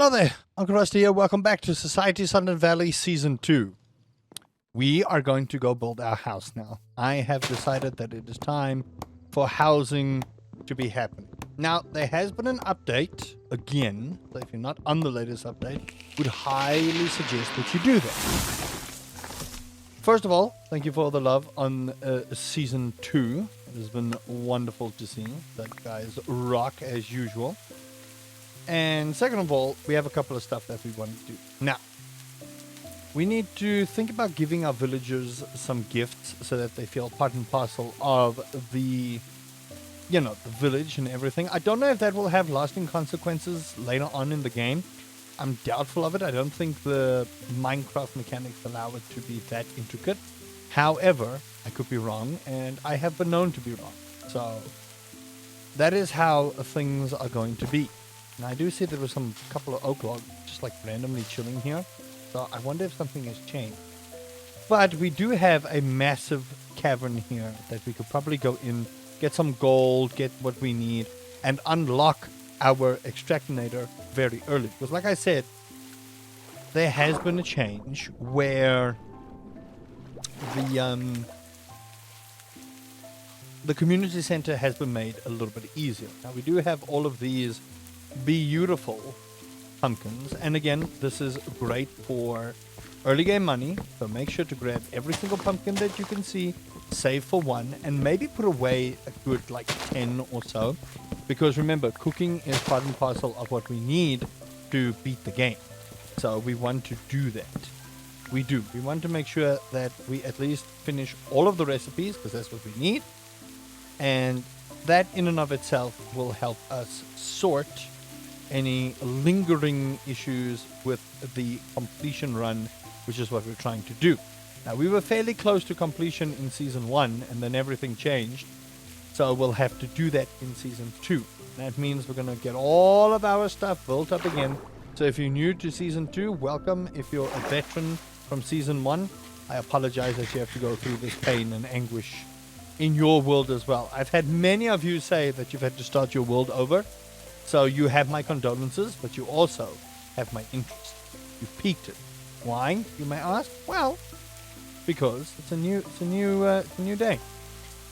Hello there, Uncle Rusty here. Welcome back to Society Sunlit Valley Season 2. We are going to go build our house now. I have decided that it is time for housing to be happening. Now, there has been an update, again, so if you're not on the latest update, would highly suggest that you do that. First of all, thank you for all the love on Season 2. It has been wonderful to see. That guys rock as usual. And second of all, we have a couple of stuff that we want to do. Now, we need to think about giving our villagers some gifts so that they feel part and parcel of the, the village and everything. I don't know if that will have lasting consequences later on in the game. I'm doubtful of it. I don't think the Minecraft mechanics allow it to be that intricate. However, I could be wrong, and I have been known to be wrong. So, that is how things are going to be. Now, I do see there was some couple of oak logs just like randomly chilling here. So I wonder if something has changed. But we do have a massive cavern here that we could probably go in, get some gold, get what we need, and unlock our extractinator very early. Because like I said, there has been a change where the community center has been made a little bit easier. Now, we do have all of these beautiful pumpkins, and again, this is great for early game money, so make sure to grab every single pumpkin that you can see, save for one, and maybe put away a good like 10 or so, because remember, cooking is part and parcel of what we need to beat the game. So we want to do that. We want to make sure that we at least finish all of the recipes, because that's what we need, and that in and of itself will help us sort any lingering issues with the completion run, which is what we're trying to do. Now, we were fairly close to completion in Season 1, and then everything changed. So we'll have to do that in Season 2. That means we're going to get all of our stuff built up again. So if you're new to Season 2, welcome. If you're a veteran from Season 1, I apologize that you have to go through this pain and anguish in your world as well. I've had many of you say that you've had to start your world over. So you have my condolences, but you also have my interest. You piqued it. Why, you may ask? Well, because it's a new day.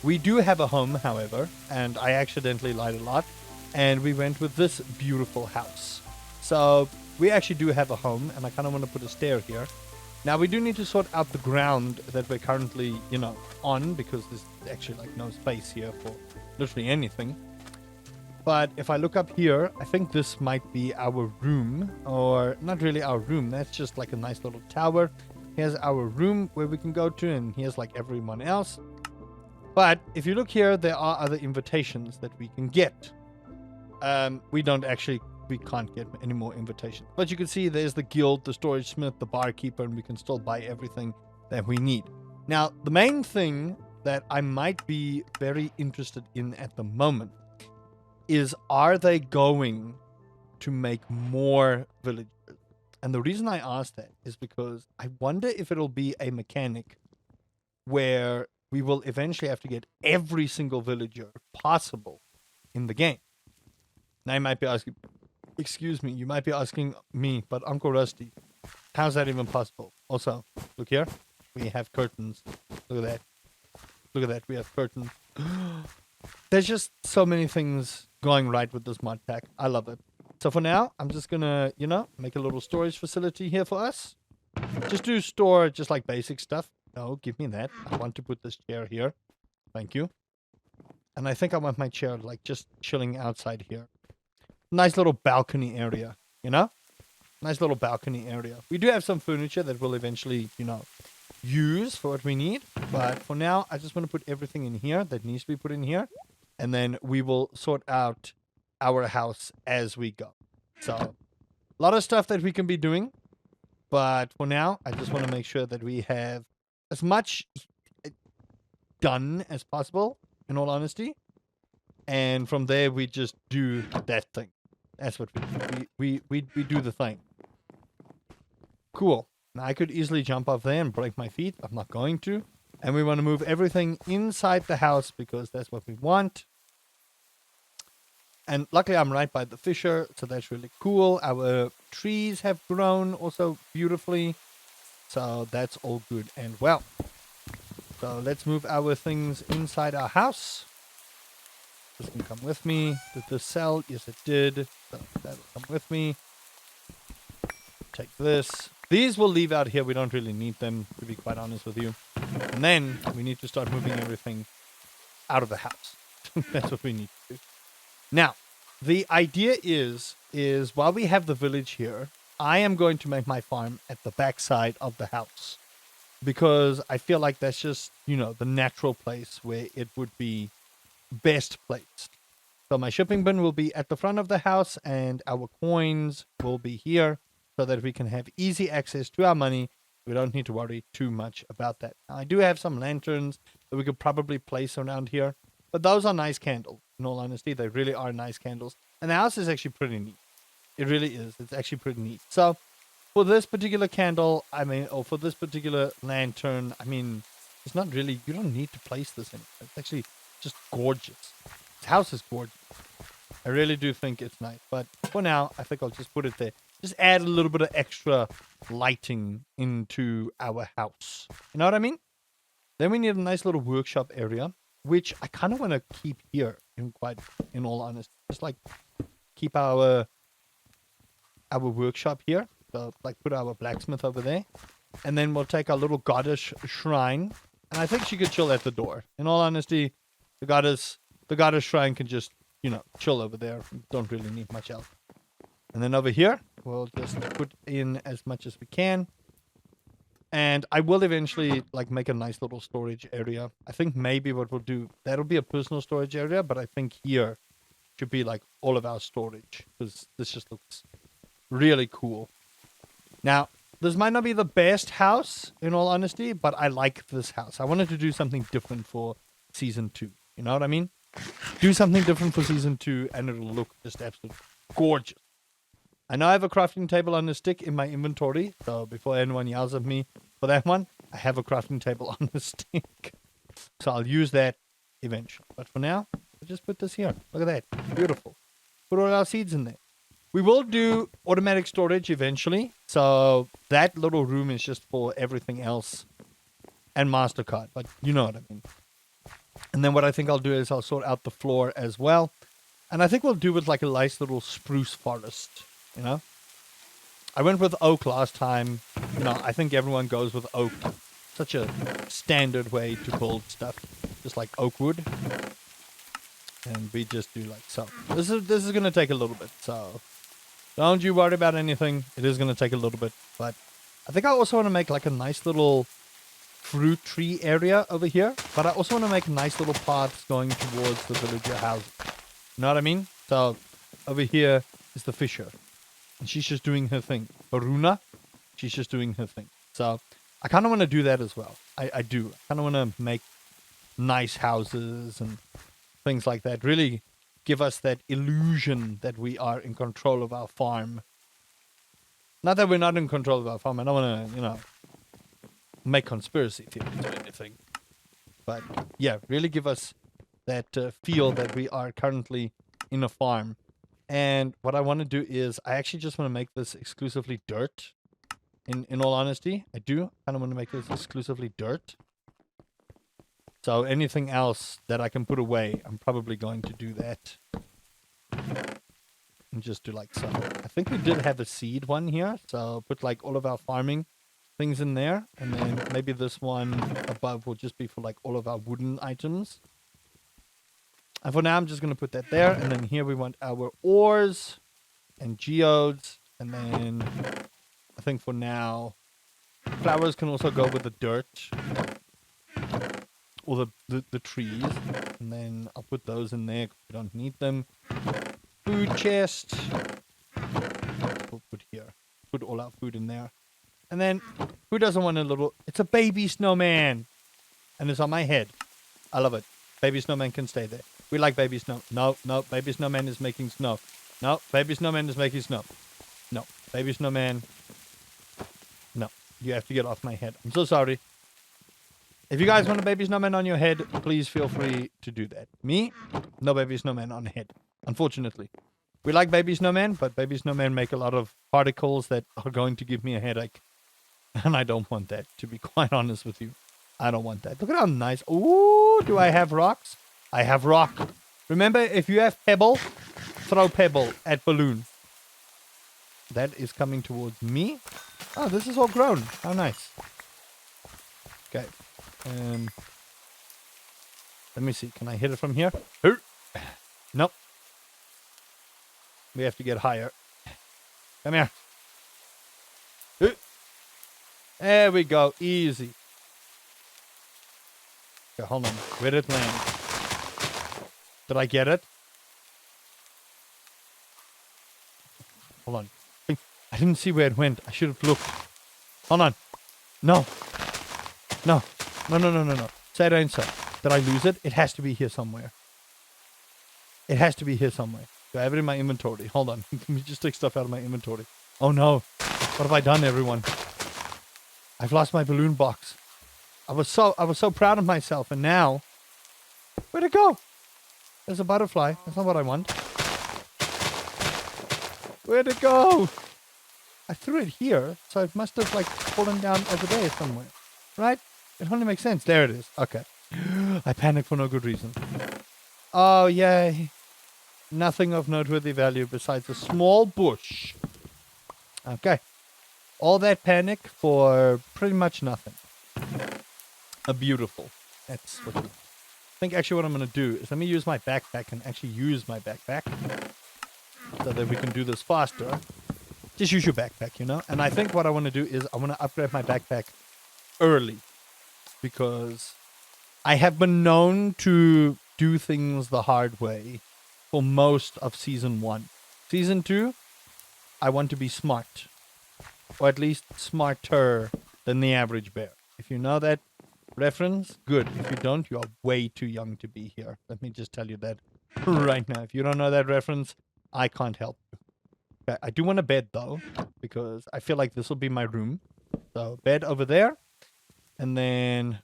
We do have a home, however, and I accidentally lied a lot, and we went with this beautiful house. So we actually do have a home, and I kind of want to put a stair here. Now, we do need to sort out the ground that we're currently, on, because there's actually like no space here for literally anything. But if I look up here, I think this might be our room, or not really our room. That's just like a nice little tower. Here's our room where we can go to, and here's like everyone else. But if you look here, there are other invitations that we can get. We can't get any more invitations. But you can see there's the guild, the storage smith, the barkeeper, and we can still buy everything that we need. Now, the main thing that I might be very interested in at the moment is, are they going to make more villagers? And the reason I ask that is because I wonder if it'll be a mechanic where we will eventually have to get every single villager possible in the game. Now you might be asking, you might be asking me, but Uncle Rusty, how's that even possible? Also, look here, we have curtains. Look at that, we have curtains. There's just so many things going right with this mod pack. I love it. So for now, I'm just gonna, make a little storage facility here for us. Just to store just like basic stuff. No, give me that. I want to put this chair here. Thank you. And I think I want my chair like just chilling outside here. Nice little balcony area, Nice little balcony area. We do have some furniture that we'll eventually, use for what we need. But for now, I just want to put everything in here that needs to be put in here. And then we will sort out our house as we go. So, a lot of stuff that we can be doing. But for now, I just want to make sure that we have as much done as possible, in all honesty. And from there, we just do that thing. That's what we do the thing. Cool. Now, I could easily jump off there and break my feet. I'm not going to. And we want to move everything inside the house because that's what we want. And luckily I'm right by the fissure, so that's really cool. Our trees have grown also beautifully. So that's all good and well. So let's move our things inside our house. This can come with me. Did this sell? Yes, it did. So that'll come with me. Take this. These we'll leave out here. We don't really need them, to be quite honest with you. And then we need to start moving everything out of the house. That's what we need to do. Now, the idea is while we have the village here, I am going to make my farm at the backside of the house. Because I feel like that's just, the natural place where it would be best placed. So my shipping bin will be at the front of the house and our coins will be here so that we can have easy access to our money. We don't need to worry too much about that. Now, I do have some lanterns that we could probably place around here, but those are nice candles. In all honesty, they really are nice candles. And the house is actually pretty neat. It really is. It's actually pretty neat. So for this particular candle, or for this particular lantern, it's not really, you don't need to place this in. It's actually just gorgeous. This house is gorgeous. I really do think it's nice. But for now, I think I'll just put it there. Just add a little bit of extra lighting into our house. You know what I mean? Then we need a nice little workshop area, which I kind of want to keep here, in all honesty. Just like keep our workshop here. So like put our blacksmith over there. And then we'll take our little goddess shrine. And I think she could chill at the door. In all honesty, the goddess shrine can just, chill over there. Don't really need much else. And then over here, we'll just put in as much as we can. And I will eventually make a nice little storage area. I think maybe what we'll do, that'll be a personal storage area, but I think here should be all of our storage, because this just looks really cool. Now, this might not be the best house, in all honesty, but I like this house. I wanted to do something different for Season 2. You know what I mean? Do something different for Season 2, and it'll look just absolutely gorgeous. I know I have a crafting table on a stick in my inventory, so before anyone yells at me for that one, I have a crafting table on a stick. So I'll use that eventually. But for now, I'll just put this here. Look at that. Beautiful. Put all our seeds in there. We will do automatic storage eventually. So that little room is just for everything else and MasterCard. But you know what I mean. And then what I think I'll do is I'll sort out the floor as well. And I think we'll do with a nice little spruce forest. I went with oak last time. I think everyone goes with oak. Such a standard way to build stuff. Just like oak wood. And we just do so. This is going to take a little bit. So don't you worry about anything. It is going to take a little bit. But I think I also want to make a nice little fruit tree area over here. But I also want to make nice little paths going towards the villager houses. You know what I mean? So over here is the fisher. And she's just doing her thing. Haruna, she's just doing her thing. So I kind of want to do that as well. I do. I kind of want to make nice houses and things like that. Really give us that illusion that we are in control of our farm. Not that we're not in control of our farm. I don't want to, make conspiracy theories or anything. But yeah, really give us that feel that we are currently in a farm. And what I want to do is I actually just want to make this exclusively dirt. In all honesty, I do kind of want to make this exclusively dirt. So anything else that I can put away, I'm probably going to do that. And just do so. I think we did have a seed one here. So put all of our farming things in there. And then maybe this one above will just be for all of our wooden items. And for now, I'm just going to put that there. And then here we want our ores and geodes. And then I think for now, flowers can also go with the dirt. Or the trees. And then I'll put those in there because we don't need them. Food chest. We'll put here. Put all our food in there. And then, who doesn't want a little... It's a baby snowman. And it's on my head. I love it. Baby snowman can stay there. We like baby snow. No, baby snowman is making snow. No, baby snowman is making snow. No, baby snowman. No, you have to get off my head. I'm so sorry. If you guys want a baby snowman on your head, please feel free to do that. Me, no baby snowman on head. Unfortunately. We like baby snowmen, but baby snowmen make a lot of particles that are going to give me a headache. And I don't want that, to be quite honest with you. I don't want that. Look at how nice. Ooh, do I have rocks? I have rock. Remember, if you have pebble, throw pebble at balloon. That is coming towards me. Oh, this is all grown. How nice. Okay. Let me see. Can I hit it from here? Nope. We have to get higher. Come here. There we go. Easy. Okay, hold on. Where did it land? Did I get it? Hold on. I didn't see where it went. I should have looked. Hold on. No. No. No, no, no, no, no. Say it ain't so. Did I lose it? It has to be here somewhere. It has to be here somewhere. Do I have it in my inventory? Hold on. Let me just take stuff out of my inventory. Oh no. What have I done, everyone? I've lost my balloon box. I was so proud of myself, and now, where'd it go? There's a butterfly. That's not what I want. Where'd it go? I threw it here, so it must have like fallen down over there somewhere, right? It only makes sense. There it is. Okay. I panicked for no good reason. Oh yay! Nothing of noteworthy value besides a small bush. Okay. All that panic for pretty much nothing. A beautiful. That's what I think. Actually, what I'm going to do is let me use my backpack and actually use my backpack so that we can do this faster. Just use your backpack, you know? And I think what I want to do is I want to upgrade my backpack early because I have been known to do things the hard way for most of Season 1. Season 2, I want to be smart. Or at least smarter than the average bear. If you know that reference, good. If you don't, you are way too young to be here. Let me just tell you that right now. If you don't know that reference, I can't help you. Okay, I do want a bed, though, because I feel like this will be my room. So, bed over there. And then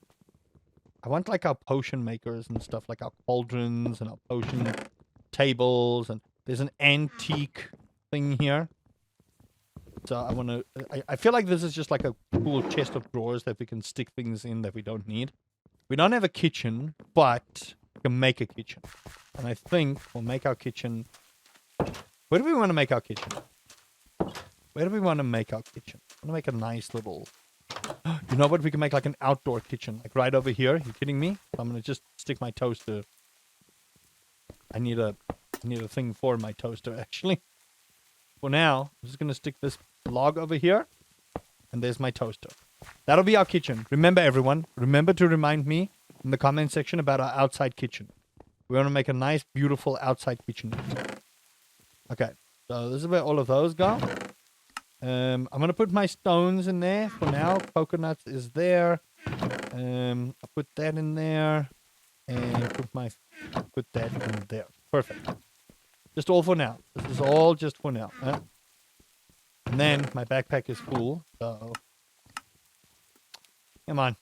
I want, like, our potion makers and stuff, like our cauldrons and our potion tables. And there's an antique thing here. So I want to, I feel like this is just like a cool chest of drawers that we can stick things in that we don't need. We don't have a kitchen, but we can make a kitchen. And I think we'll make our kitchen. Where do we want to make our kitchen? Where do we want to make our kitchen? I want to make a nice little, you know what? We can make like an outdoor kitchen, like right over here. You kidding me? I'm going to just stick my toaster. I need a thing for my toaster, actually. For now, I'm just going to stick this log over here. And there's my toaster. That'll be our kitchen. Remember, everyone. Remember to remind me in the comment section about our outside kitchen. We want to make a nice, beautiful outside kitchen. Okay. So this is where all of those go. I'm going to put my stones in there for now. Coconuts is there. I'll put that in there. And put that in there. Perfect. Just all for now. This is all just for now. And then my backpack is full, so come on.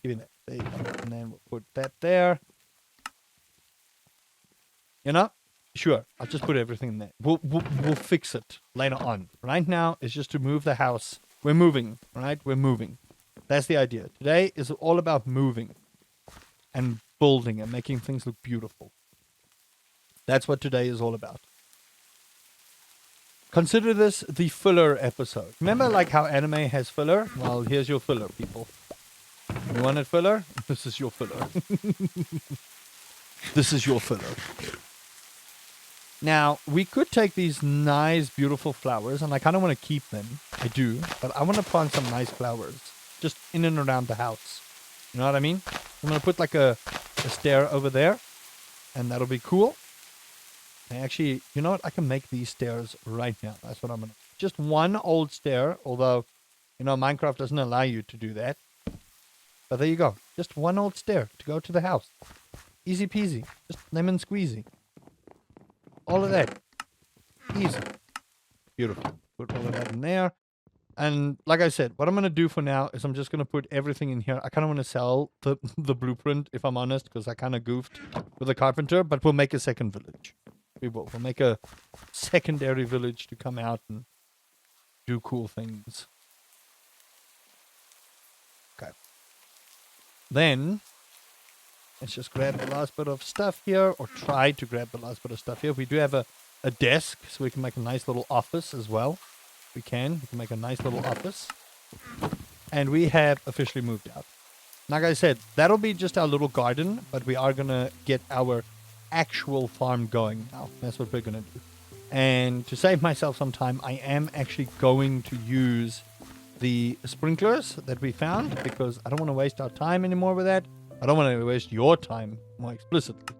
Give me that. There you go. And then we'll put that there. You know? Sure. I'll just put everything in there. We'll fix it later on. Right now, it's just to move the house. We're moving, right? We're moving. That's the idea. Today is all about moving and building and making things look beautiful. That's what today is all about. Consider this the filler episode. Remember like how anime has filler? Well, here's your filler, people. You wanted filler? This is your filler. This is your filler. Now, we could take these nice, beautiful flowers, and I kind of want to keep them. I do, but I want to plant some nice flowers just in and around the house. You know what I mean? I'm going to put like a stair over there, and that'll be cool. Actually, you know what? I can make these stairs right now. That's what I'm going to... Just one old stair, although, you know, Minecraft doesn't allow you to do that. But there you go. Just one old stair to go to the house. Easy peasy. Just lemon squeezy. All of that. Easy. Beautiful. Put all of that in there. And like I said, what I'm going to do for now is I'm just going to put everything in here. I kind of want to sell the blueprint, if I'm honest, because I kind of goofed with the carpenter, but we'll make a second village. We will. We'll make a secondary village to come out and do cool things. Okay. Then, let's just grab the last bit of stuff here, or try to grab the last bit of stuff here. We do have a desk, so we can make a nice little office as well. We can make a nice little office. And we have officially moved out. Like I said, that'll be just our little garden, but we are going to get our actual farm going now. That's what we're going to do. And to save myself some time, I am actually going to use the sprinklers that we found, because I don't want to waste our time anymore with that. I don't want to waste your time, more explicitly,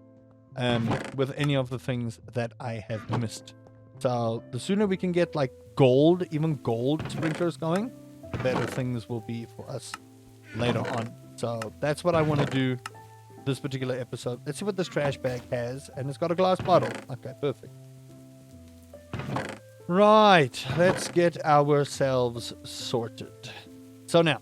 with any of the things that I have missed. So the sooner we can get like gold, even gold sprinklers going, the better things will be for us later on. So that's what I want to do this particular episode. Let's see what this trash bag has. And it's got a glass bottle. Okay, perfect. Right, let's get ourselves sorted. So now,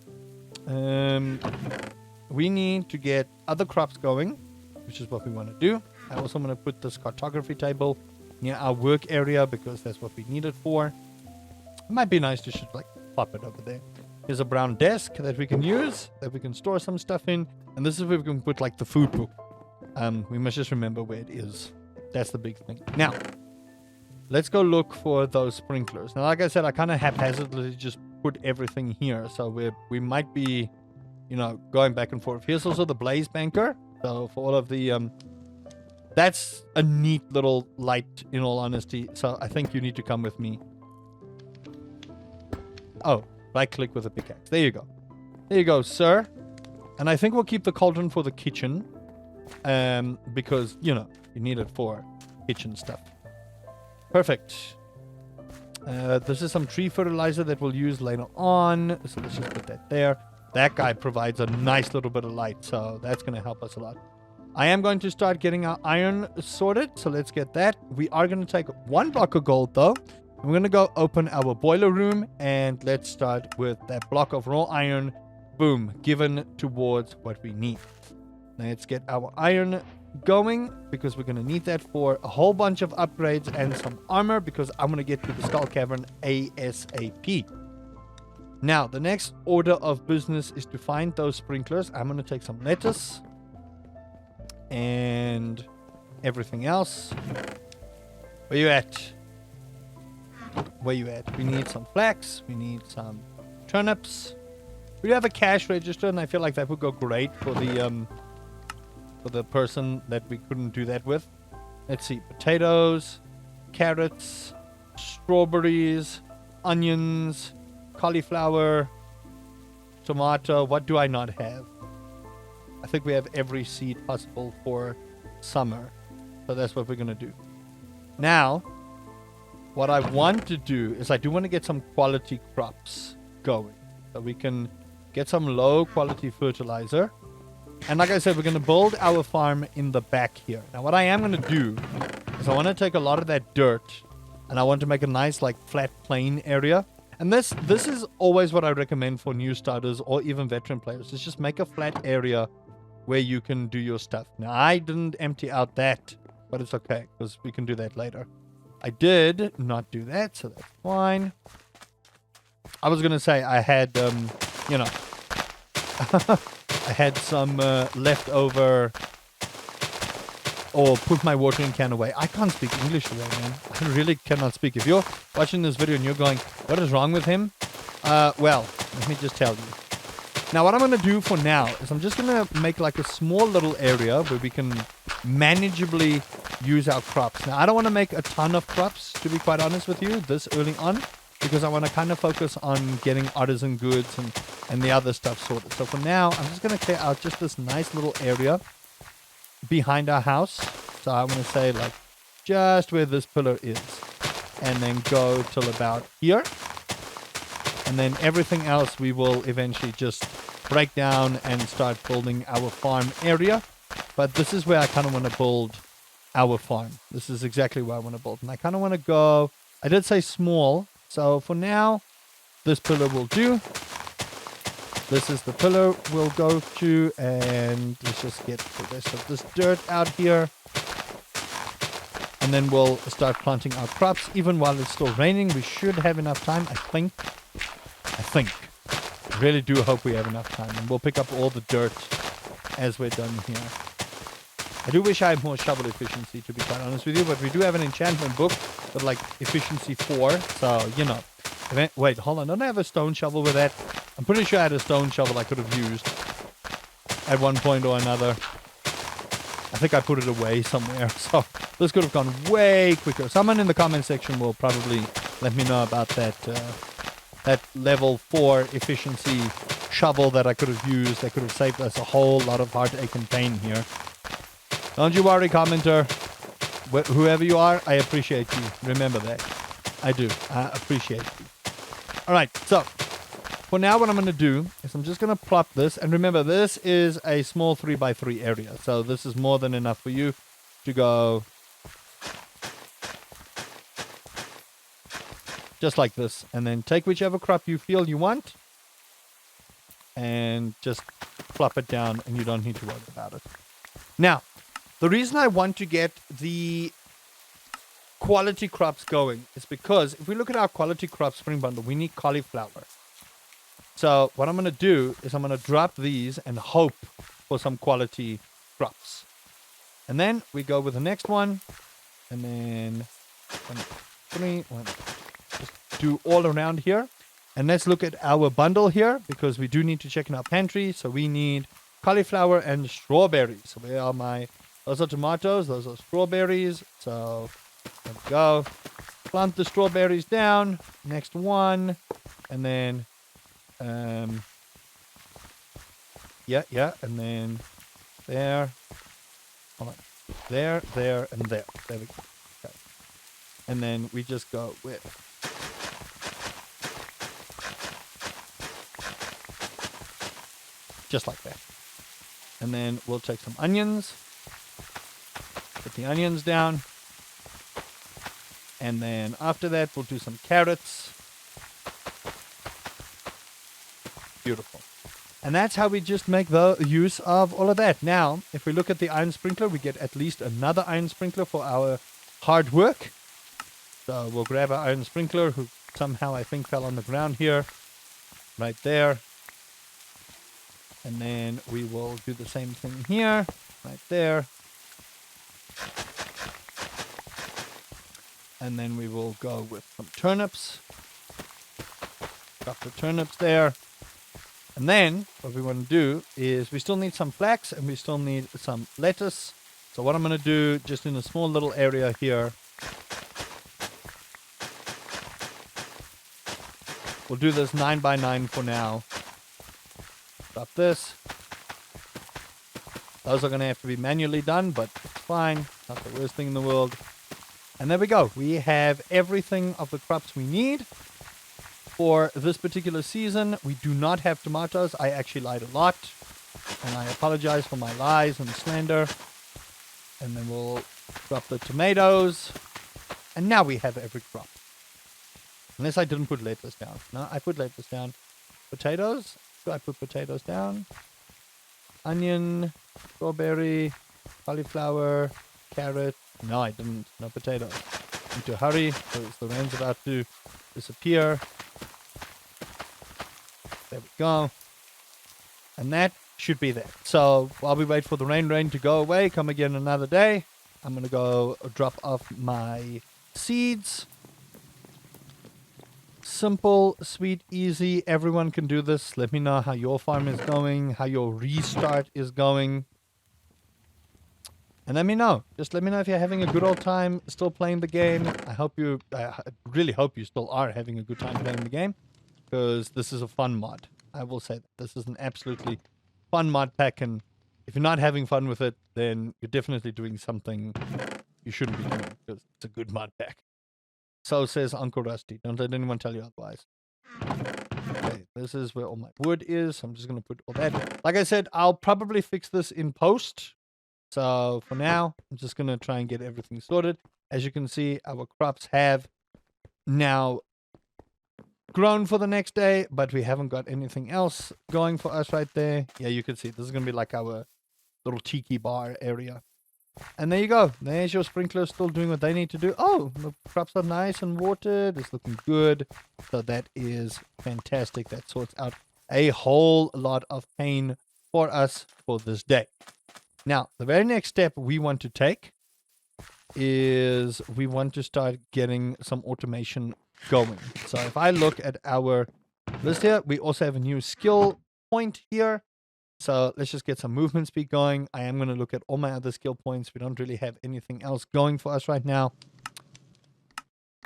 we need to get other crops going, which is what we want to do. I also want to put this cartography table near our work area, because that's what we need it for. It might be nice to just like pop it over there. Here's a brown desk that we can use, that we can store some stuff in. And this is where we can put like the food book. We must just remember where it is. That's the big thing. Now, let's go look for those sprinklers. Now, like I said, I kind of haphazardly just put everything here. So we might be, you know, going back and forth. Here's also the blaze banker. So for all of the, that's a neat little light, in all honesty. So I think you need to come with me. Oh, right click with a pickaxe. There you go. There you go, sir. And I think we'll keep the cauldron for the kitchen. Because, you know, you need it for kitchen stuff. Perfect. This is some tree fertilizer that we'll use later on. So let's just put that there. That guy provides a nice little bit of light, so that's going to help us a lot. I am going to start getting our iron sorted, so let's get that. We are going to take 1 block of gold, though. We're going to go open our boiler room, and let's start with that block of raw iron. Boom, given towards what we need. Now let's get our iron going, because we're going to need that for a whole bunch of upgrades and some armor, because I'm going to get to the skull cavern ASAP. Now, the next order of business is to find those sprinklers. I'm going to take some lettuce and everything else. Where you at? Where you at? We need some flax. We need some turnips. We do have a cash register, and I feel like that would go great for the person that we couldn't do that with. Let's see. Potatoes, carrots, strawberries, onions, cauliflower, tomato. What do I not have? I think we have every seed possible for summer. So that's what we're going to do. Now, what I want to do is I do want to get some quality crops going. So we can get some low quality fertilizer. And like I said, we're going to build our farm in the back here. Now, what I am going to do is I want to take a lot of that dirt and I want to make a nice like flat plain area. And this is always what I recommend for new starters or even veteran players. Is just make a flat area where you can do your stuff. Now, I didn't empty out that, but it's okay because we can do that later. I did not do that, so that's fine. I was going to say I had, you know, I had some leftover, or put my watering can away. I can't speak English today, man. I really cannot speak. If you're watching this video and you're going, what is wrong with him? Well, let me just tell you. Now, what I'm going to do for now is I'm just going to make like a small little area where we can manageably use our crops. Now, I don't want to make a ton of crops, to be quite honest with you, this early on, because I want to kind of focus on getting artisan goods and the other stuff sorted. So for now, I'm just going to clear out just this nice little area behind our house. So I'm going to say like just where this pillar is, and then go till about here. And then everything else we will eventually just break down and start building our farm area. But this is where I kind of want to build our farm. This is exactly where I want to build. And I kind of want to go, I did say small. So for now, this pillar will do. This is the pillar we'll go to. And let's just get the rest of this dirt out here. And And then we'll start planting our crops. Even while it's still raining, we should have enough time, I think. I really do hope we have enough time. And we'll pick up all the dirt as we're done here. I do wish I had more shovel efficiency, to be quite honest with you. But we do have an enchantment book with, like, efficiency 4. So, you know. Wait, hold on. Don't I have a stone shovel with that? I'm pretty sure I had a stone shovel I could have used at one point or another. I think I put it away somewhere, so this could have gone way quicker. Someone in the comment section will probably let me know about that that level 4 efficiency shovel that I could have used. That could have saved us a whole lot of heartache and pain here. Don't you worry, commenter. Whoever you are, I appreciate you. Remember that. I do. I appreciate you. Alright, so for now, what I'm going to do is I'm just going to plop this. And remember, this is a small 3x3 area. So this is more than enough for you to go just like this. And then take whichever crop you feel you want. And just plop it down. And you don't need to worry about it. Now, the reason I want to get the quality crops going is because if we look at our quality crop spring bundle, we need cauliflower. So what I'm going to do is I'm going to drop these and hope for some quality crops. And then we go with the next one. And then 1, 3, 1. Just do all around here. And let's look at our bundle here because we do need to check in our pantry. So we need cauliflower and strawberries. So where are my... Those are tomatoes. Those are strawberries. So there we go. Plant the strawberries down. Next one. And then... yeah, and then there, hold on, there, and there. There we go. Okay. And then we just go with just like that. And then we'll take some onions, put the onions down, and then after that we'll do some carrots. Beautiful. And that's how we just make the use of all of that. Now, if we look at the iron sprinkler, we get at least another iron sprinkler for our hard work. So we'll grab our iron sprinkler, who somehow I think fell on the ground here. Right there. And then we will do the same thing here. Right there. And then we will go with some turnips. Drop the turnips there. And then what we want to do is we still need some flax and we still need some lettuce. So what I'm going to do just in a small little area here, we'll do this 9x9 for now. Drop this. Those are going to have to be manually done, but it's fine. Not the worst thing in the world. And there we go. We have everything of the crops we need. For this particular season, we do not have tomatoes. I actually lied a lot. And I apologize for my lies and slander. And then we'll drop the tomatoes. And now we have every crop. Unless I didn't put lettuce down. No, I put lettuce down. Potatoes. Do I put potatoes down? Onion, strawberry, cauliflower, carrot. No, I didn't. No potatoes. Need to hurry because the rain's about to disappear. There we go. And that should be that. So while we wait for the rain to go away, come again another day, I'm going to go drop off my seeds. Simple, sweet, easy. Everyone can do this. Let me know how your farm is going, how your restart is going. And let me know. Just let me know if you're having a good old time still playing the game. I really hope you still are having a good time playing the game. Because this is a fun mod. I will say that. This is an absolutely fun mod pack. And if you're not having fun with it, then you're definitely doing something you shouldn't be doing. Because it's a good mod pack. So says Uncle Rusty. Don't let anyone tell you otherwise. Okay, this is where all my wood is. I'm just going to put all that. Like I said, I'll probably fix this in post. So for now, I'm just going to try and get everything sorted. As you can see, our crops have now grown for the next day, but we haven't got anything else going for us right there. Yeah, you can see this is going to be like our little tiki bar area. And there you go. There's your sprinklers still doing what they need to do. Oh, the crops are nice and watered. It's looking good. So that is fantastic. That sorts out a whole lot of pain for us for this day. Now, the very next step we want to take is we want to start getting some automation going. So if I look at our list here, we also have a new skill point here. So let's just get some movement speed going. I am going to look at all my other skill points. We don't really have anything else going for us right now.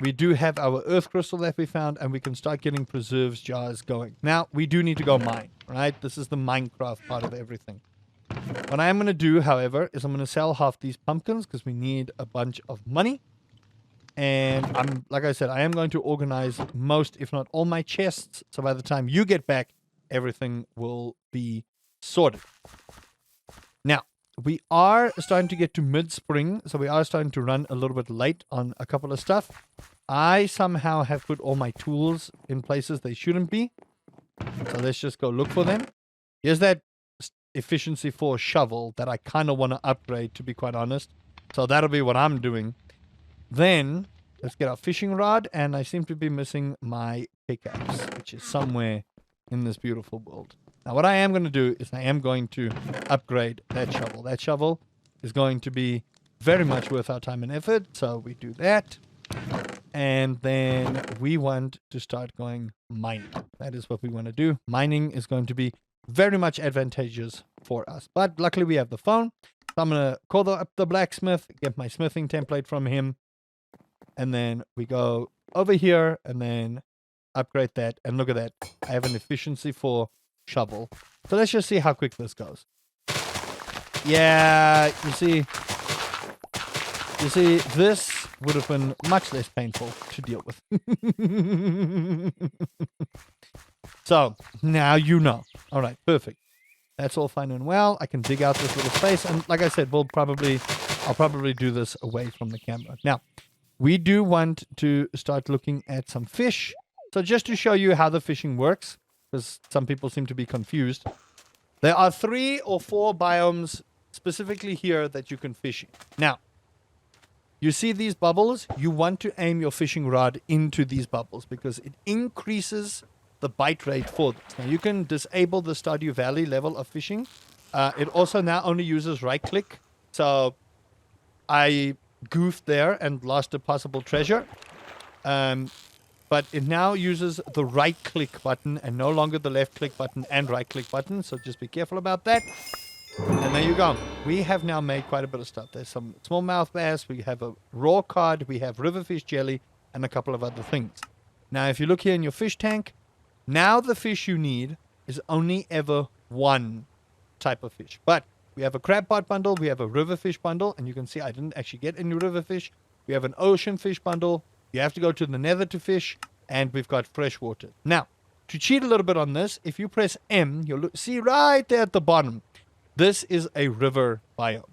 We do have our earth crystal that we found, and we can start getting preserves jars going. Now, we do need to go mine, right? This is the Minecraft part of everything. What I am going to do, however, is I'm going to sell half these pumpkins because we need a bunch of money. And like I said, I am going to organize most, if not all, my chests. So by the time you get back, everything will be sorted. Now, we are starting to get to mid-spring, so we are starting to run a little bit late on a couple of stuff. I somehow have put all my tools in places they shouldn't be. So let's just go look for them. Here's that efficiency 4 shovel that I kind of want to upgrade, to be quite honest. So that'll be what I'm doing. Then, let's get our fishing rod, and I seem to be missing my pickaxe, which is somewhere in this beautiful world. Now, what I am going to do is I am going to upgrade that shovel. That shovel is going to be very much worth our time and effort, so we do that. And then we want to start going mining. That is what we want to do. Mining is going to be very much advantageous for us. But luckily we have the phone. So I'm going to call up the blacksmith, get my smithing template from him. And then we go over here and then upgrade that. And look at that. I have an efficiency 4 shovel. So let's just see how quick this goes. Yeah, you see, this would have been much less painful to deal with. So, now you know. All right, perfect. That's all fine and well. I can dig out this little space. And like I said, I'll probably do this away from the camera. Now, we do want to start looking at some fish. So just to show you how the fishing works, because some people seem to be confused, there are 3 or 4 biomes specifically here that you can fish in. Now, you see these bubbles? You want to aim your fishing rod into these bubbles because it increases the bite rate for this. Now, you can disable the Stardew Valley level of fishing. It also now only uses right-click. So, I goofed there and lost a possible treasure. But it now uses the right-click button and no longer the left-click button and right-click button. So, just be careful about that. And there you go. We have now made quite a bit of stuff. There's some smallmouth bass. We have a raw cod. We have riverfish jelly and a couple of other things. Now, if you look here in your fish tank, now the fish you need is only ever one type of fish. But we have a crab pot bundle. We have a riverfish bundle. And you can see I didn't actually get any riverfish. We have an ocean fish bundle. You have to go to the nether to fish. And we've got fresh water. Now, to cheat a little bit on this, if you press M, you'll see right there at the bottom. This is a river biome.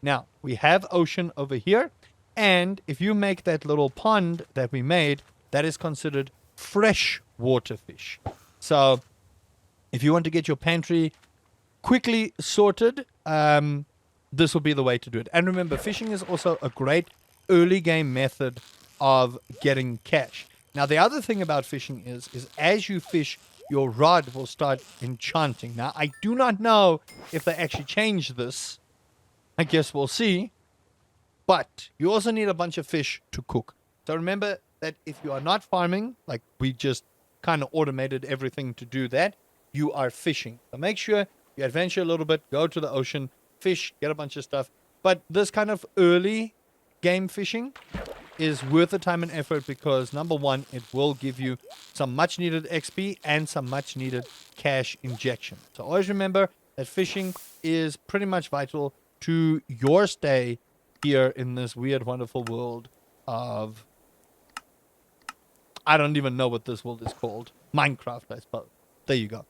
Now, we have ocean over here. And if you make that little pond that we made, that is considered fresh water fish. So, if you want to get your pantry quickly sorted, this will be the way to do it. And remember, fishing is also a great early game method of getting cash. Now, the other thing about fishing is as you fish, your rod will start enchanting. Now, I do not know if they actually change this. I guess we'll see. But you also need a bunch of fish to cook. So remember that if you are not farming, like we just kind of automated everything to do that, you are fishing. So make sure you adventure a little bit, go to the ocean, fish, get a bunch of stuff. But this kind of early game fishing is worth the time and effort because, number one, it will give you some much needed XP and some much needed cash injection. So always remember that fishing is pretty much vital to your stay here in this weird, wonderful world of, I don't even know what this world is called. Minecraft, I suppose. There you go.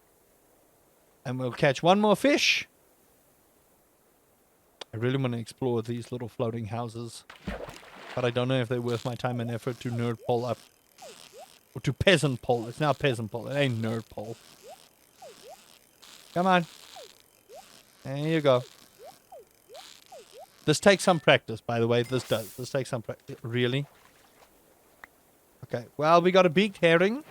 And we'll catch one more fish. I really want to explore these little floating houses. But I don't know if they're worth my time and effort to nerd pole up. Or to peasant pole. It's now peasant pole. It ain't nerd pole. Come on. There you go. This takes some practice, by the way. This does. This takes some practice. Really? Okay. Well, we got a beaked herring.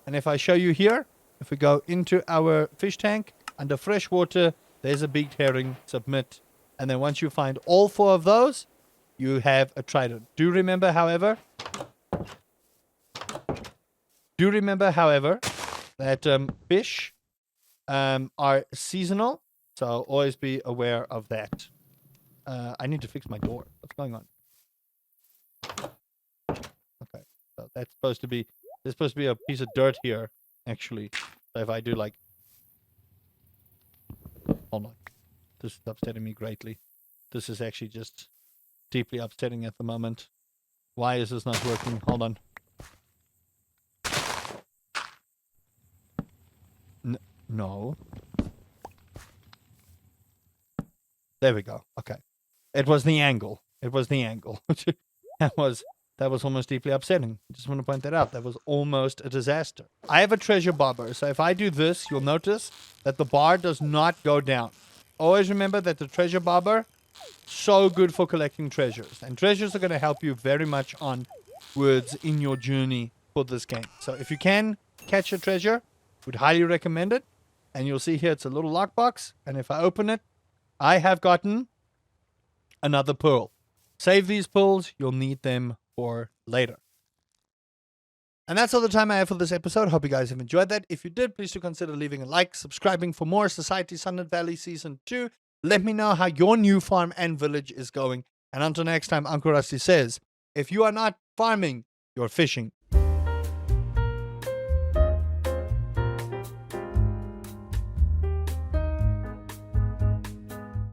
And if I show you here, if we go into our fish tank, under fresh water, there's a beaked herring. Submit. And then once you find all 4 of those, you have a trident. Do remember, however, that fish are seasonal. So always be aware of that. I need to fix my door. What's going on? Okay. So that's supposed to be, there's supposed to be a piece of dirt here, actually. So if I do like, hold on. This is upsetting me greatly. This is actually just deeply upsetting at the moment. Why is this not working? Hold on. No. There we go. Okay. It was the angle. It was the angle. That was almost deeply upsetting. Just want to point that out. That was almost a disaster. I have a treasure bar, so if I do this, you'll notice that the bar does not go down. Always remember that the treasure bar, so good for collecting treasures. And treasures are going to help you very much onwards in your journey for this game. So if you can catch a treasure, would highly recommend it. And you'll see here it's a little lockbox. And if I open it, I have gotten another pearl. Save these pearls. You'll need them for later. And that's all the time I have for this episode. Hope you guys have enjoyed that. If you did, please do consider leaving a like, subscribing for more Society Sunlit Valley Season 2. Let me know how your new farm and village is going. And until next time, Uncle Rusty says, if you are not farming, you're fishing.